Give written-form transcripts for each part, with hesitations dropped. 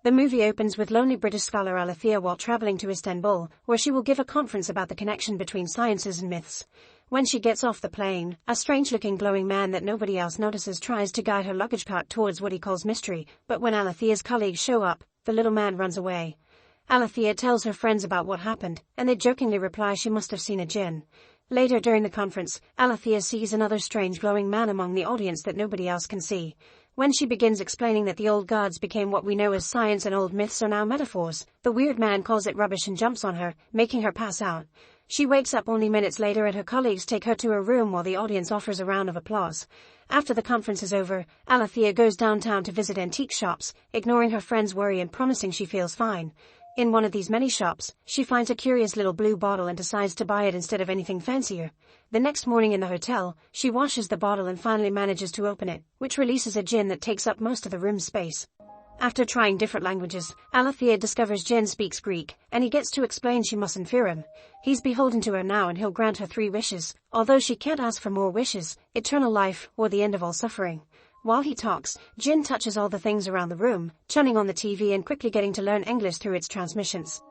The movie opens with lonely British scholar Alethea while traveling to Istanbul, where she will give a conference about the connection between sciences and myths. When she gets off the plane, a strange-looking glowing man that nobody else notices tries to guide her luggage cart towards what he calls mystery, but when Alethea's colleagues show up, the little man runs away. Alethea tells her friends about what happened, and they jokingly reply she must have seen a djinn. Later during the conference, Alethea sees another strange glowing man among the audience that nobody else can see. When she begins explaining that the old gods became what we know as science and old myths are now metaphors, the weird man calls it rubbish and jumps on her, making her pass out. She wakes up only minutes later and her colleagues take her to her room while the audience offers a round of applause. After the conference is over, Alethea goes downtown to visit antique shops, ignoring her friends' worry and promising she feels fine. In one of these many shops, she finds a curious little blue bottle and decides to buy it instead of anything fancier. The next morning in the hotel, she washes the bottle and finally manages to open it, which releases a djinn that takes up most of the room's space. After trying different languages, Alethea discovers Jinn speaks Greek, and he gets to explain she mustn't fear him. He's beholden to her now and he'll grant her 3 wishes, although she can't ask for more wishes, eternal life, or the end of all suffering. While he talks, Jinn touches all the things around the room, turning on the TV and quickly getting to learn English through its transmissions.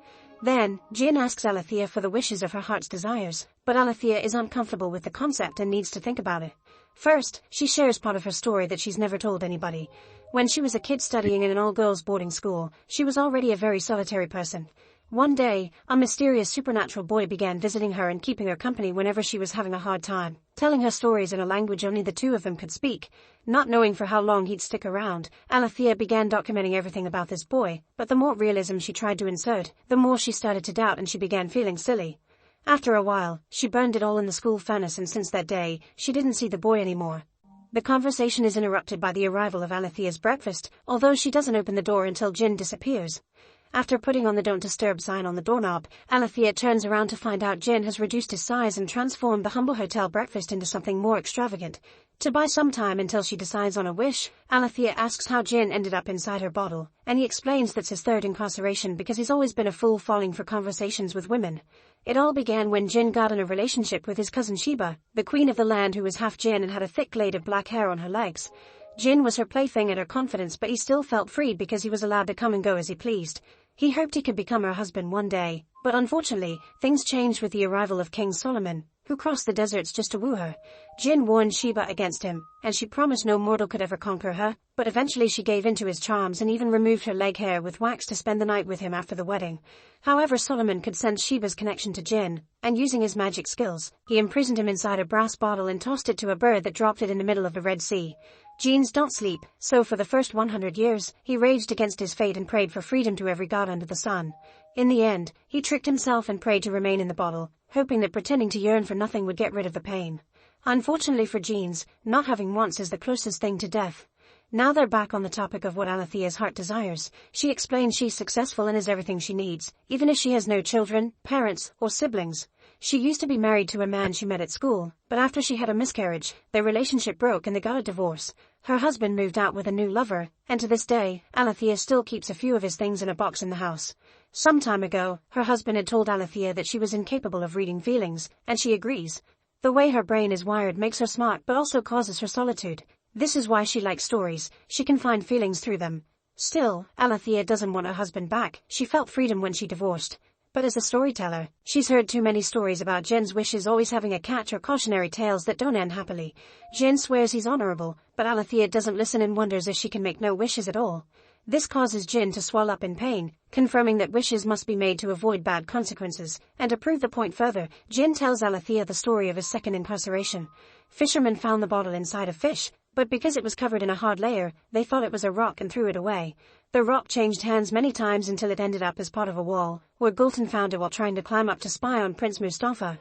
Then, Jinn asks Alethea for the wishes of her heart's desires, but Alethea is uncomfortable with the concept and needs to think about it. First, she shares part of her story that she's never told anybody. When she was a kid studying in an all-girls boarding school, she was already a very solitary person. One day, a mysterious supernatural boy began visiting her and keeping her company whenever she was having a hard time, telling her stories in a language only the two of them could speak. Not knowing for how long he'd stick around, Alethea began documenting everything about this boy, but the more realism she tried to insert, the more she started to doubt and she began feeling silly. After a while, she burned it all in the school furnace and since that day, she didn't see the boy anymore. The conversation is interrupted by the arrival of Alethea's breakfast, although she doesn't open the door until Jinn disappears. After putting on the Don't Disturb sign on the doorknob, Alethea turns around to find out Jinn has reduced his size and transformed the humble hotel breakfast into something more extravagant. To buy some time until she decides on a wish, Alethea asks how Jinn ended up inside her bottle, and he explains that's his 3rd incarceration because he's always been a fool falling for conversations with women. It all began when Jinn got in a relationship with his cousin Sheba, the queen of the land who was half Jinn and had a thick glade of black hair on her legs. Jinn was her plaything and her confidence, but he still felt freed because he was allowed to come and go as he pleased. He hoped he could become her husband one day, but unfortunately, things changed with the arrival of King Solomon, who crossed the deserts just to woo her. Jinn warned Sheba against him, and she promised no mortal could ever conquer her, but eventually she gave in to his charms and even removed her leg hair with wax to spend the night with him after the wedding. However, Solomon could sense Sheba's connection to Jinn, and using his magic skills, he imprisoned him inside a brass bottle and tossed it to a bird that dropped it in the middle of the Red Sea. Jinns don't sleep, so for the first 100 years, he raged against his fate and prayed for freedom to every god under the sun. In the end, he tricked himself and prayed to remain in the bottle, hoping that pretending to yearn for nothing would get rid of the pain. Unfortunately for Jinns, not having wants is the closest thing to death. Now they're back on the topic of what Alethea's heart desires. She explains she's successful and has everything she needs, even if she has no children, parents, or siblings. She used to be married to a man she met at school, but after she had a miscarriage, their relationship broke and they got a divorce. Her husband moved out with a new lover, and to this day, Alethea still keeps a few of his things in a box in the house. Some time ago, her husband had told Alethea that she was incapable of reading feelings, and she agrees. The way her brain is wired makes her smart but also causes her solitude. This is why she likes stories, she can find feelings through them. Still, Alethea doesn't want her husband back, she felt freedom when she divorced. But as a storyteller, she's heard too many stories about Jinn's wishes always having a catch or cautionary tales that don't end happily. Jinn swears he's honorable, but Alethea doesn't listen and wonders if she can make no wishes at all. This causes Jinn to swell up in pain, confirming that wishes must be made to avoid bad consequences, and to prove the point further, Jinn tells Alethea the story of his 2nd incarceration. Fishermen found the bottle inside a fish, but because it was covered in a hard layer, they thought it was a rock and threw it away. The rock changed hands many times until it ended up as part of a wall, where Gultan found it while trying to climb up to spy on Prince Mustafa.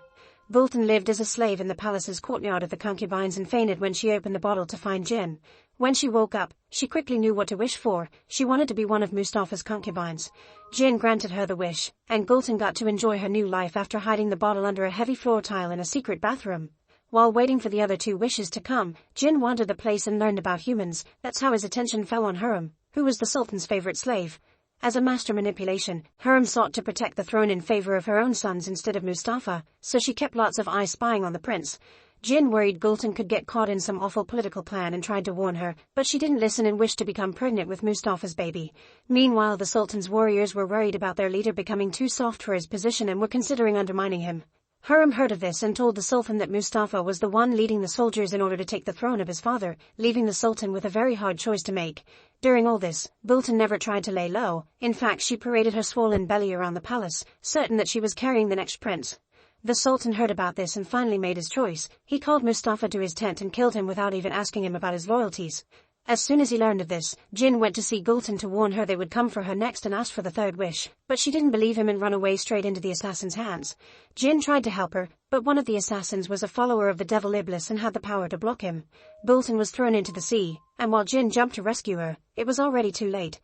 Gultan lived as a slave in the palace's courtyard of the concubines and fainted when she opened the bottle to find Jinn. When she woke up, she quickly knew what to wish for. She wanted to be one of Mustafa's concubines. Jinn granted her the wish, and Gultan got to enjoy her new life after hiding the bottle under a heavy floor tile in a secret bathroom. While waiting for the other 2 wishes to come, Jinn wandered the place and learned about humans. That's how his attention fell on Hurrem, who was the Sultan's favorite slave. As a master manipulation, Hurrem sought to protect the throne in favor of her own sons instead of Mustafa, so she kept lots of eyes spying on the prince. Jin worried Gulten could get caught in some awful political plan and tried to warn her, but she didn't listen and wished to become pregnant with Mustafa's baby. Meanwhile, the Sultan's warriors were worried about their leader becoming too soft for his position and were considering undermining him. Hurrem heard of this and told the Sultan that Mustafa was the one leading the soldiers in order to take the throne of his father, leaving the Sultan with a very hard choice to make. During all this, Gulten never tried to lay low. In fact, she paraded her swollen belly around the palace, certain that she was carrying the next prince. The Sultan heard about this and finally made his choice. He called Mustafa to his tent and killed him without even asking him about his loyalties. As soon as he learned of this, Jin went to see Gulten to warn her they would come for her next and asked for the third wish, but she didn't believe him and ran away straight into the assassin's hands. Jin tried to help her, but one of the assassins was a follower of the devil Iblis and had the power to block him. Gulten was thrown into the sea, and while Jin jumped to rescue her, it was already too late.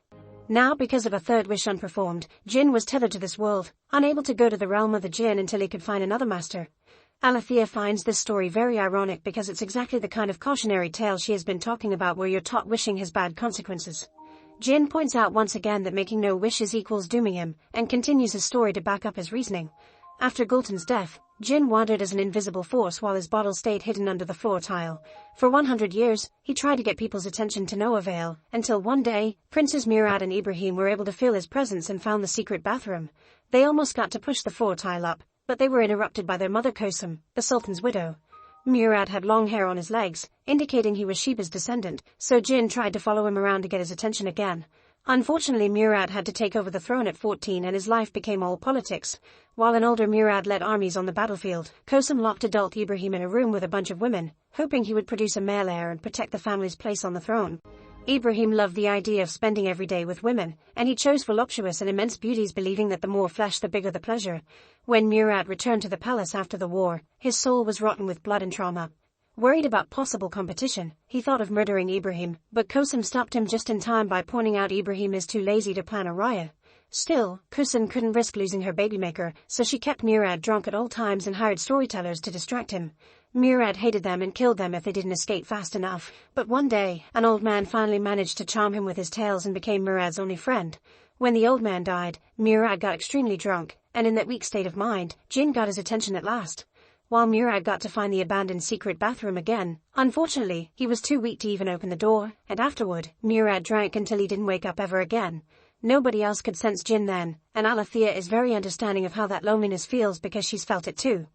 Now, because of a third wish unperformed, Jin was tethered to this world, unable to go to the realm of the Jinn until he could find another master. Alethea finds this story very ironic because it's exactly the kind of cautionary tale she has been talking about where you're taught wishing has bad consequences. Jin points out once again that making no wishes equals dooming him, and continues his story to back up his reasoning. After Gulten's death, Jin wandered as an invisible force while his bottle stayed hidden under the floor tile. For 100 years, he tried to get people's attention to no avail, until one day, Princes Murad and Ibrahim were able to feel his presence and found the secret bathroom. They almost got to push the floor tile up, but they were interrupted by their mother Kosum, the Sultan's widow. Murad had long hair on his legs, indicating he was Sheba's descendant, so Jin tried to follow him around to get his attention again. Unfortunately, Murad had to take over the throne at 14 and his life became all politics. While an older Murad led armies on the battlefield, Kosum locked adult Ibrahim in a room with a bunch of women, hoping he would produce a male heir and protect the family's place on the throne. Ibrahim loved the idea of spending every day with women, and he chose voluptuous and immense beauties, believing that the more flesh the bigger the pleasure. When Murad returned to the palace after the war, his soul was rotten with blood and trauma. Worried about possible competition, he thought of murdering Ibrahim, but Kosum stopped him just in time by pointing out Ibrahim is too lazy to plan a riot. Still, Kosum couldn't risk losing her babymaker, so she kept Murad drunk at all times and hired storytellers to distract him. Murad hated them and killed them if they didn't escape fast enough, but one day, an old man finally managed to charm him with his tales and became Murad's only friend. When the old man died, Murad got extremely drunk, and in that weak state of mind, Jin got his attention at last. While Murad got to find the abandoned secret bathroom again, unfortunately, he was too weak to even open the door, and afterward, Murad drank until he didn't wake up ever again. Nobody else could sense Jin then, and Alethea is very understanding of how that loneliness feels because she's felt it too.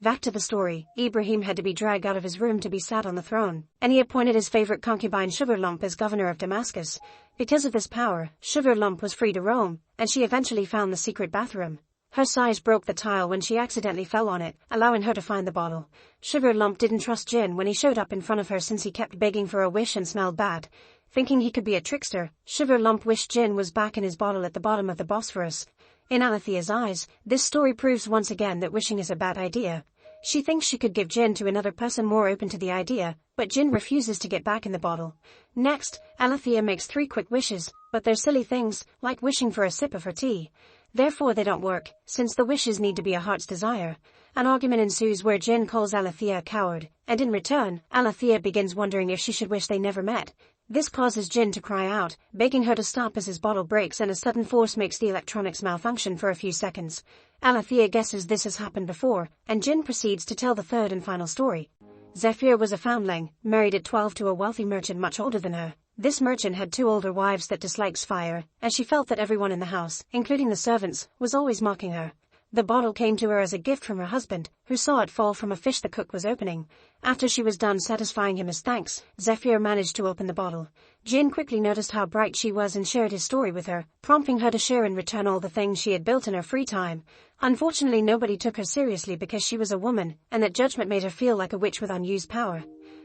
Back to the story, Ibrahim had to be dragged out of his room to be sat on the throne, and he appointed his favorite concubine Sugarlump as governor of Damascus. Because of this power, Sugarlump was free to roam, and she eventually found the secret bathroom. Her size broke the tile when she accidentally fell on it, allowing her to find the bottle. Sugarlump didn't trust Jin when he showed up in front of her since he kept begging for a wish and smelled bad. Thinking he could be a trickster, Sugarlump wished Jin was back in his bottle at the bottom of the Bosphorus. In Alethea's eyes, this story proves once again that wishing is a bad idea. She thinks she could give Jin to another person more open to the idea, but Jin refuses to get back in the bottle. Next, Alethea makes 3 quick wishes, but they're silly things, like wishing for a sip of her tea. Therefore they don't work, since the wishes need to be a heart's desire. An argument ensues where Jin calls Alethea a coward, and in return, Alethea begins wondering if she should wish they never met. This causes Jin to cry out, begging her to stop as his bottle breaks and a sudden force makes the electronics malfunction for a few seconds. Alethea guesses this has happened before, and Jin proceeds to tell the third and final story. Zephyr was a foundling, married at 12 to a wealthy merchant much older than her. This merchant had 2 older wives that dislikes fire, and she felt that everyone in the house, including the servants, was always mocking her. The bottle came to her as a gift from her husband, who saw it fall from a fish the cook was opening. After she was done satisfying him as thanks, Zephyr managed to open the bottle. Jin quickly noticed how bright she was and shared his story with her, prompting her to share in return all the things she had built in her free time. Unfortunately, nobody took her seriously because she was a woman, and that judgment made her feel like a witch with unused power.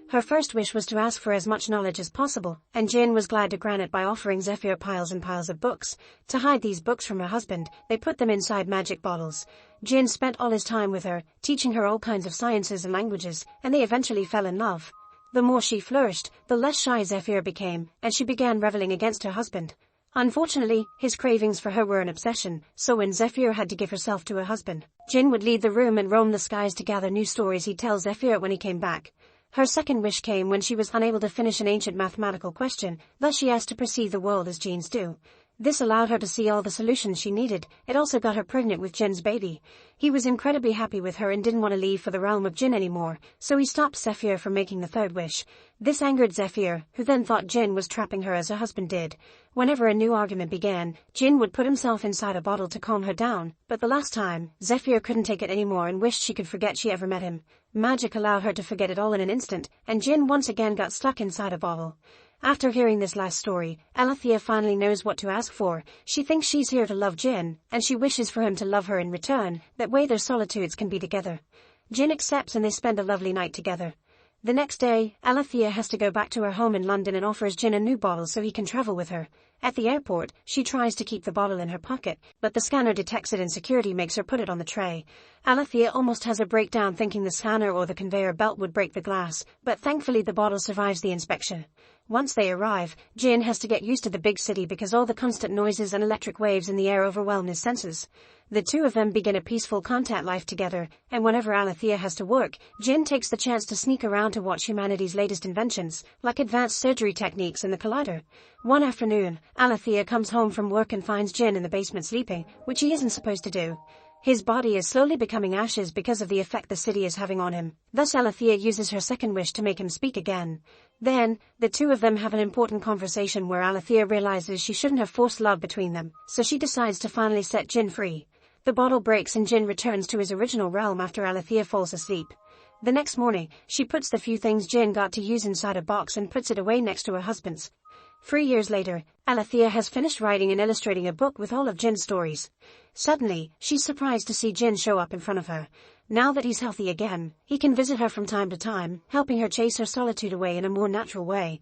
Her first wish was to ask for as much knowledge as possible, and Jin was glad to grant it by offering Zephyr piles and piles of books. To hide these books from her husband, they put them inside magic bottles. Jin spent all his time with her, teaching her all kinds of sciences and languages, and they eventually fell in love. The more she flourished, the less shy Zephyr became, and she began reveling against her husband. Unfortunately, his cravings for her were an obsession, so when Zephyr had to give herself to her husband, Jin would leave the room and roam the skies to gather new stories he'd tell Zephyr when he came back. Her second wish came when she was unable to finish an ancient mathematical question, thus she asked to perceive the world as genes do. This allowed her to see all the solutions she needed. It also got her pregnant with Jin's baby. He was incredibly happy with her and didn't want to leave for the realm of Jin anymore, so he stopped Zephyr from making the third wish. This angered Zephyr, who then thought Jin was trapping her as her husband did. Whenever a new argument began, Jin would put himself inside a bottle to calm her down, but the last time, Zephyr couldn't take it anymore and wished she could forget she ever met him. Magic allowed her to forget it all in an instant, and Jin once again got stuck inside a bottle. After hearing this last story, Alethea finally knows what to ask for. She thinks she's here to love Jin, and she wishes for him to love her in return. That way their solitudes can be together. Jin accepts and they spend a lovely night together. The next day, Alethea has to go back to her home in London and offers Jin a new bottle so he can travel with her. At the airport, she tries to keep the bottle in her pocket, but the scanner detects it and security makes her put it on the tray. Alethea almost has a breakdown thinking the scanner or the conveyor belt would break the glass, but thankfully the bottle survives the inspection. Once they arrive, Jin has to get used to the big city because all the constant noises and electric waves in the air overwhelm his senses. The two of them begin a peaceful contact life together, and whenever Alethea has to work, Jin takes the chance to sneak around to watch humanity's latest inventions, like advanced surgery techniques and the collider. One afternoon, Alethea comes home from work and finds Jin in the basement sleeping, which he isn't supposed to do. His body is slowly becoming ashes because of the effect the city is having on him. Thus Alethea uses her second wish to make him speak again. Then, the two of them have an important conversation where Alethea realizes she shouldn't have forced love between them, so she decides to finally set Jin free. The bottle breaks and Jin returns to his original realm after Alethea falls asleep. The next morning, she puts the few things Jin got to use inside a box and puts it away next to her husband's. 3 years later, Alethea has finished writing and illustrating a book with all of Jin's stories. Suddenly, she's surprised to see Jin show up in front of her. Now that he's healthy again, he can visit her from time to time, helping her chase her solitude away in a more natural way.